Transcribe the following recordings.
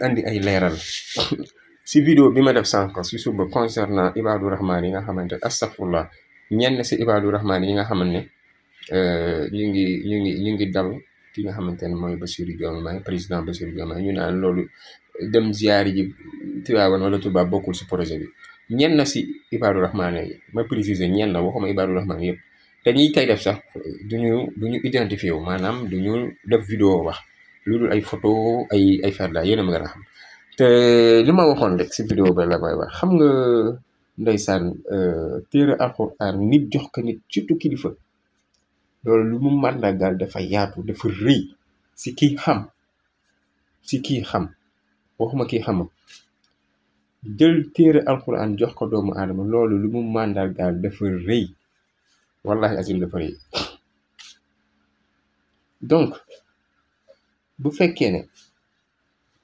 andi ay leeral si vidéo bi ma def sànq si suba concernant Ibadou Rahman yi nga xamante astafurlah ñenn si Ibadou Rahman yi nga xamante ne ñu ngi dal ki nga xamante ne mooy Bassirou Diomaye président Bassirou Diomaye ñu naan loolu dem ziyaari ji Tivaouane wala Touba bokkul si projet bi ñenn si Ibadou Rahman yi ma préciser ñenn waxuma Ibadou Rahman yëpp te ñi koy def sax duñu identifié wu maanaam duñu def vidéo wax lu dul ay photo ay farda yéen a ma gën a xam te li ma waxoon rek si vidéo ba la koy wax xam nga ndeysaan téere alxuraan nit jox ko nit surtout kilifa loolu lu mu màndargaal dafa yaatu dafa rëy si kii xam waxuma kii xamul jël téere alxuraan jox ko doomu aadama loolu lu mu màndargaal dafa rëy wallahi azim dafa rëy donc bu fekkee ne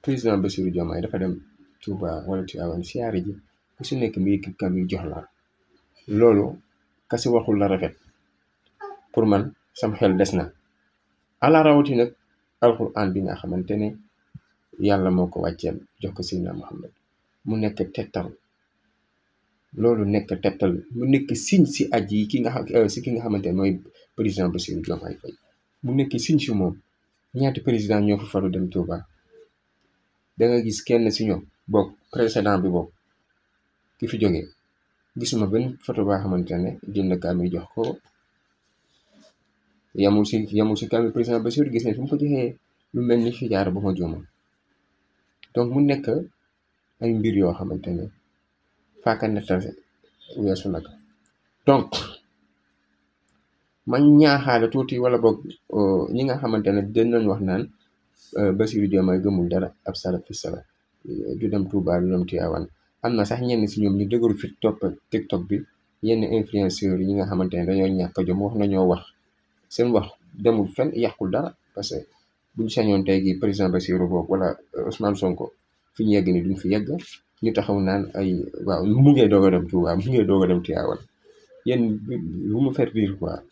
président Bassirou Diomaye dafa dem Touba wala Tivaouane siyaare ji ku si nekk mi ngi kam jox la loolu kasi waxul la rafet pour man sam xel des na ala rawati nag alxuraan bi nga xamante ne yàlla moo ko wàcceel jox ko Seydina Muhammad mu nekk tettal loolu nekk tettal mu nekk signe si aji yi ki nga xamante ne mooy président Bassirou Diomaye Faye mu nekk signe si moom ñaati président ñoo fa faru dem Touba da nga gis kenn si ñoom boog précédent bi boog ki fi jógee gisuma benn photo boo xamante ne jënd kaamil jox ko yamul si kaamil président Bassirou gis ne fu mu ko joxee lu mel ni xijaar bu ma juumal donc mu nekk ay mbir yoo xamante ne faaka nettal weesu nag donc man ñaaxaale tuuti wala boog ñi nga xamante ne dañ nañ wax naan Bassirou Diomaye gëmul dara ab salafiste la du dem Touba du dem Tivaouane am na sax ñenn si ñoom ñu dëgëru fi topp TikTok bi yenn influenceurs yi nga xamante ne dañoo ñàkk a jom wax nañoo wax seen wax demul fenn yàqul dara parce que buñ sañoon tey gi président Bassirou boobu wala Ousmane Sonko fi ñu yegg ni duñ fi yegg ñu taxaw naan ay waaw mu ngee doog a dem Touba mu ngee doog a dem Tivaouane yéen vous me faites rire quoi